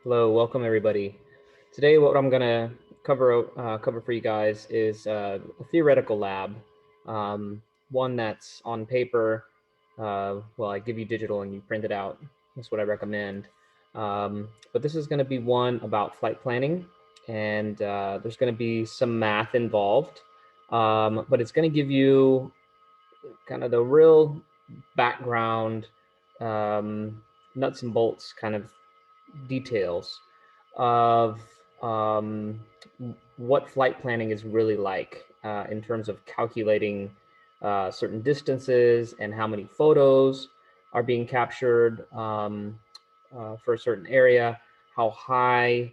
Hello, welcome everybody. Today, what I'm gonna cover for you guys is a theoretical lab, um, one that's on paper. Well, I give you digital and you print it out. That's what I recommend. But this is going to be one about flight planning, and there's going to be some math involved. But it's going to give you kind of the real background, um, nuts and bolts kind of details of what flight planning is really like in terms of calculating certain distances and how many photos are being captured for a certain area, how high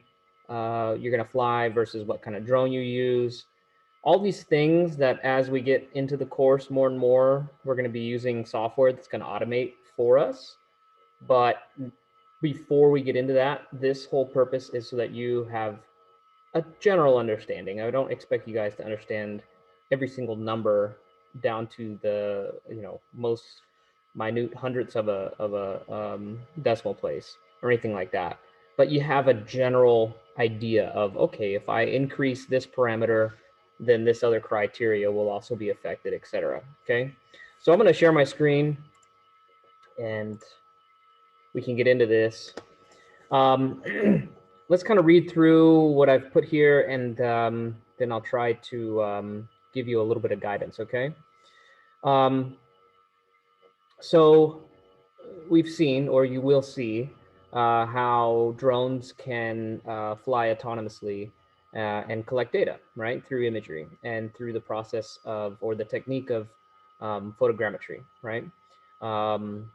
you're going to fly versus what kind of drone you use. All these things that as we get into the course more and more, we're going to be using software that's going to automate for us. But before we get into that, this whole purpose is so that you have a general understanding. I don't expect you guys to understand every single number down to the most minute hundredths of a decimal place or anything like that. But you have a general idea of, okay, if I increase this parameter, then this other criteria will also be affected, etc. Okay, so I'm going to share my screen and we can get into this. Um, let's kind of read through what I've put here, and then I'll try to give you a little bit of guidance, okay? Um, so we've seen, or you will see, how drones can fly autonomously and collect data, right, through imagery and through the process of, or the technique of photogrammetry, right? Um,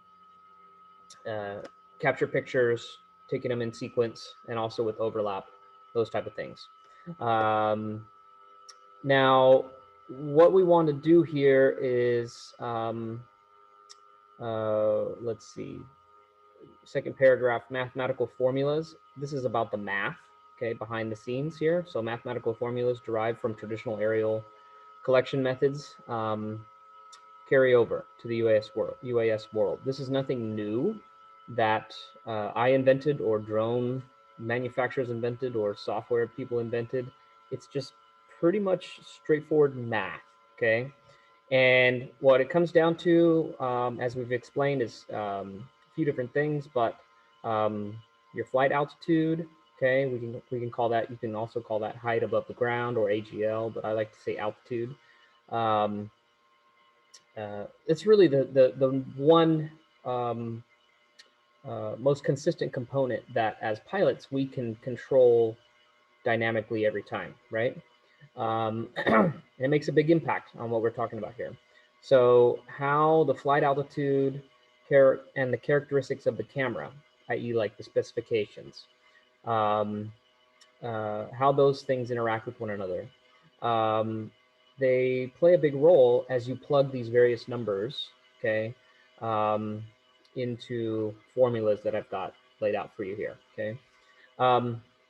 uh, Capture pictures, taking them in sequence, and also with overlap, those type of things. Um, Now, what we want to do here is, let's see, second paragraph, mathematical formulas. This is about the math, okay, behind the scenes here. So mathematical formulas derived from traditional aerial collection methods carry over to the UAS world. This is nothing new that I invented or drone manufacturers invented or software people invented. It's just pretty much straightforward math, okay? And what it comes down to, as we've explained, is a few different things, but um, your flight altitude, okay, we can call that. You can also call that height above the ground or AGL, but I like to say altitude. Um, it's really the one um, most consistent component that as pilots we can control dynamically every time, right? And it makes a big impact on what we're talking about here. So how the flight altitude and the characteristics of the camera, i.e. like the specifications, um, how those things interact with one another. Um, they play a big role as you plug these various numbers, okay, um, into formulas that I've got laid out for you here, okay.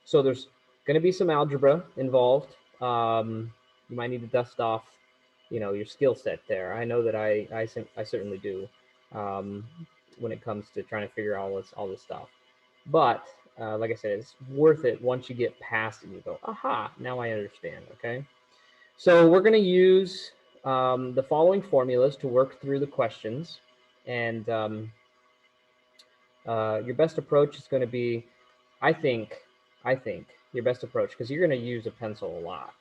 So there's going to be some algebra involved. You might need to dust off, your skill set there. I know that I certainly do um, when it comes to trying to figure out all this stuff. But like I said, it's worth it once you get past it and you go, aha, now I understand. Okay. So we're going to use the following formulas to work through the questions. And your best approach is going to be, I think, I think your best approach, because you're going to use a pencil a lot.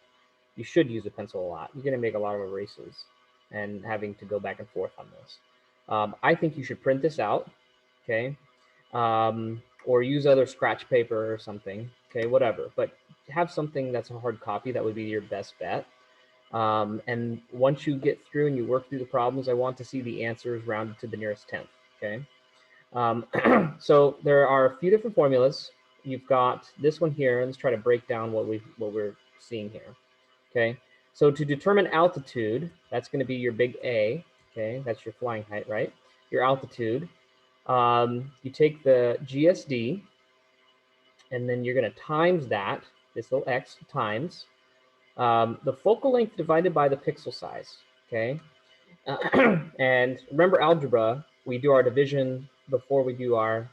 You should use a pencil a lot. You're going to make a lot of erases and having to go back and forth on this. I think you should print this out, okay? Or use other scratch paper or something, okay, whatever. But have something that's a hard copy. That would be your best bet. And once you get through and you work through the problems, I want to see the answers rounded to the nearest tenth, okay? Um, so there are a few different formulas. You've got this one here. Let's try to break down what we're seeing here. Okay. So to determine altitude, that's going to be your big A. Okay, that's your flying height, right? Your altitude. You take the GSD, and then you're going to times that, this little x times the focal length divided by the pixel size. Okay. And remember algebra, we do our division before we do our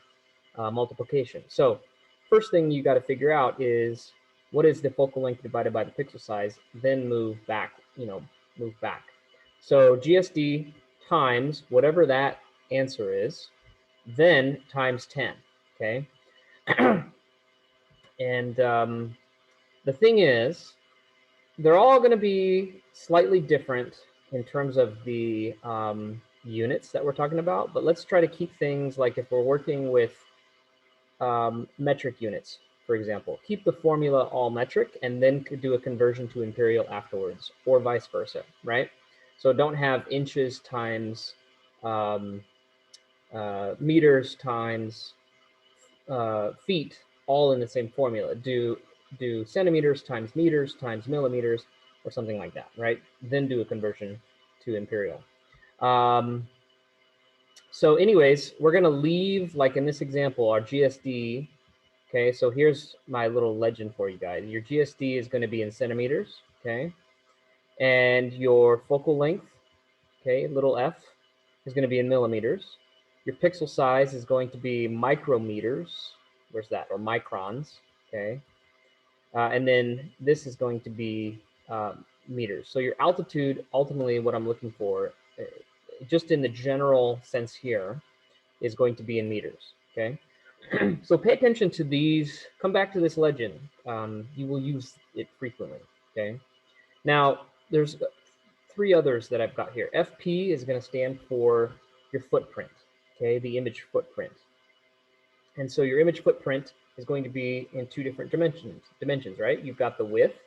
multiplication. So first thing you got to figure out is what is the focal length divided by the pixel size, then move back, move back. So GSD times whatever that answer is, then times 10, okay? And the thing is, they're all going to be slightly different in terms of the units that we're talking about, but let's try to keep things like if we're working with metric units, for example, keep the formula all metric and then do a conversion to imperial afterwards, or vice versa, right? So don't have inches times meters times feet all in the same formula. Do centimeters times millimeters, or something like that, right? Then do a conversion to imperial. So anyways, we're going to leave, like in this example, our GSD. Okay, so here's my little legend for you guys. Your GSD is going to be in centimeters, okay? And your focal length, okay, little f, is going to be in millimeters. Your pixel size is going to be micrometers. Where's that? Or microns, okay? And then this is going to be meters. So your altitude, ultimately what I'm looking for, just in the general sense here, is going to be in meters, okay? So pay attention to these. Come back to this legend. You will use it frequently, okay? Now, there's 3 others that I've got here. FP is going to stand for your footprint, okay? The image footprint. And so your image footprint is going to be in 2 different dimensions, right? You've got the width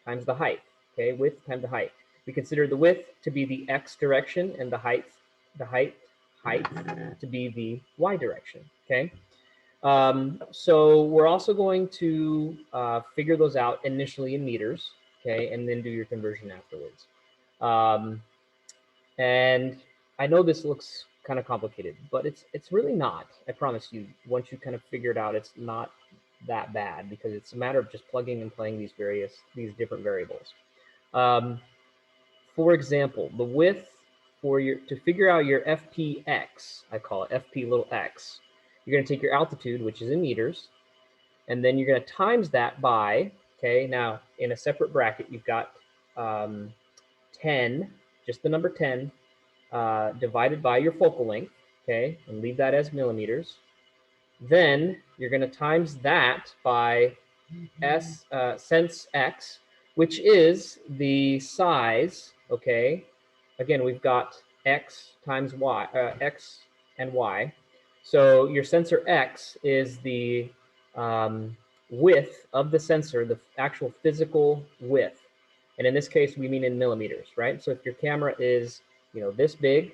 times the height, okay? Width times the height. We consider the width to be the x direction and the height to be the y direction, okay? So we're also going to figure those out initially in meters, okay, and then do your conversion afterwards. And I know this looks kind of complicated, but it's really not. I promise you. Once you kind of figure it out, it's not that bad, because it's a matter of just plugging and playing these different variables. For example, the width to figure out your FPX, I call it FP little x. You're going to take your altitude, which is in meters, and then you're going to times that by, okay, now in a separate bracket, you've got 10, just the number 10, divided by your focal length, okay, and leave that as millimeters. Then you're going to times that by sense x, which is the size, okay. Again, we've got x times y, x and y. So your sensor x is the width of the sensor, the actual physical width. And in this case, we mean in millimeters, right? So if your camera is, this big,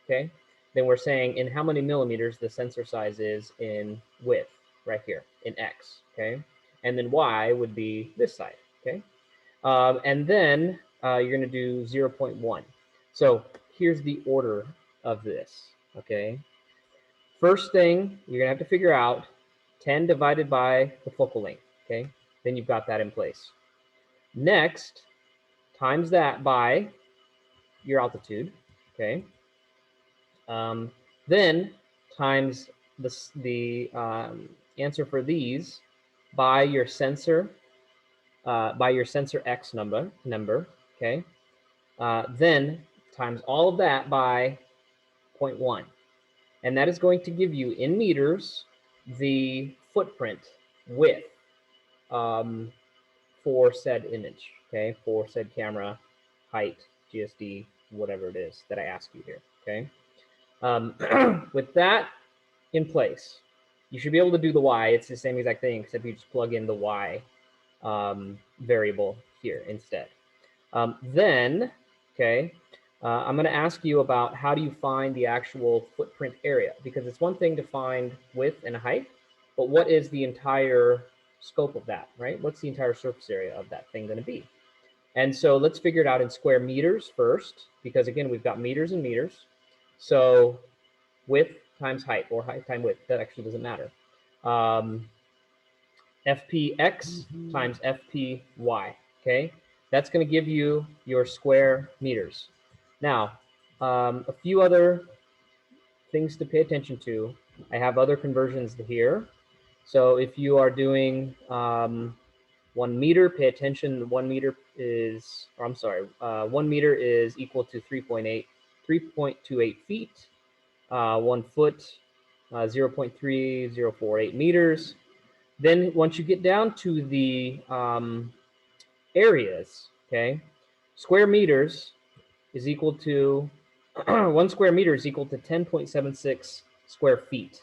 okay, then we're saying in how many millimeters the sensor size is in width, right here, in x, okay? And then y would be this side, okay? And then you're going to do 0.1. So here's the order of this, okay? First thing you're going to have to figure out 10 divided by the focal length, okay? Then you've got that in place. Next, times that by your altitude, okay? Then times the answer for these by your sensor X number, okay? Then times all of that by 0.1. And that is going to give you in meters the footprint width for said image, okay? For said camera, height, GSD, whatever it is that I ask you here, okay? With that in place, you should be able to do the y. It's the same exact thing, except you just plug in the y variable here instead. Then, okay, I'm going to ask you about how do you find the actual footprint area, because it's one thing to find width and height, but what is the entire scope of that, right? What's the entire surface area of that thing going to be? And so let's figure it out in square meters first, because again, we've got meters and meters. So width times height, or height times width, that actually doesn't matter. FPX times FPY, okay? That's going to give you your square meters. Now, a few other things to pay attention to. I have other conversions here. So if you are doing 1 meter, pay attention. 1 meter is, or I'm sorry, 1 meter is equal to 3.28 feet. 1 foot, 0.3048 meters. Then once you get down to the areas, okay, square meters is equal to 1 square meter is equal to 10.76 square feet.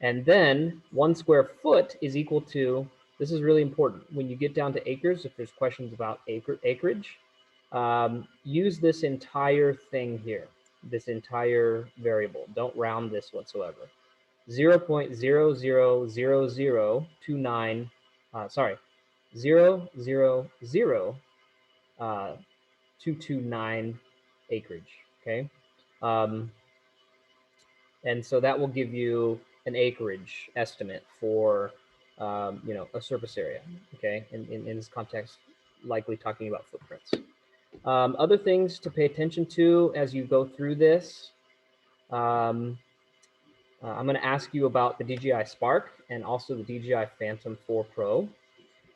And then 1 square foot is equal to, this is really important, when you get down to acres, if there's questions about acreage, use this entire thing here, this entire variable. Don't round this whatsoever. 0.000029, sorry, 0.00229 acreage, okay? And so that will give you an acreage estimate for, you know, a surface area, okay? In this context, likely talking about footprints. Other things to pay attention to as you go through this, I'm going to ask you about the DJI Spark and also the DJI Phantom 4 Pro.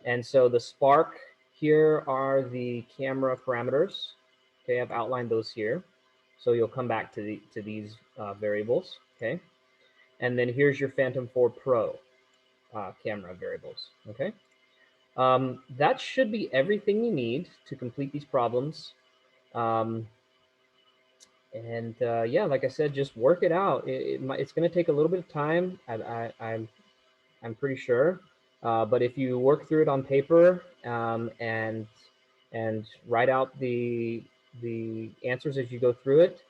And so the Spark, here are the camera parameters. Okay, I've outlined those here. So you'll come back to these variables, okay? And then here's your Phantom 4 Pro camera variables, okay? That should be everything you need to complete these problems. Yeah, like I said, just work it out. It's going to take a little bit of time. I'm pretty sure. But if you work through it on paper and write out the answers as you go through it,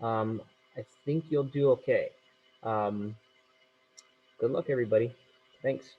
I think you'll do okay. Good luck, everybody. Thanks.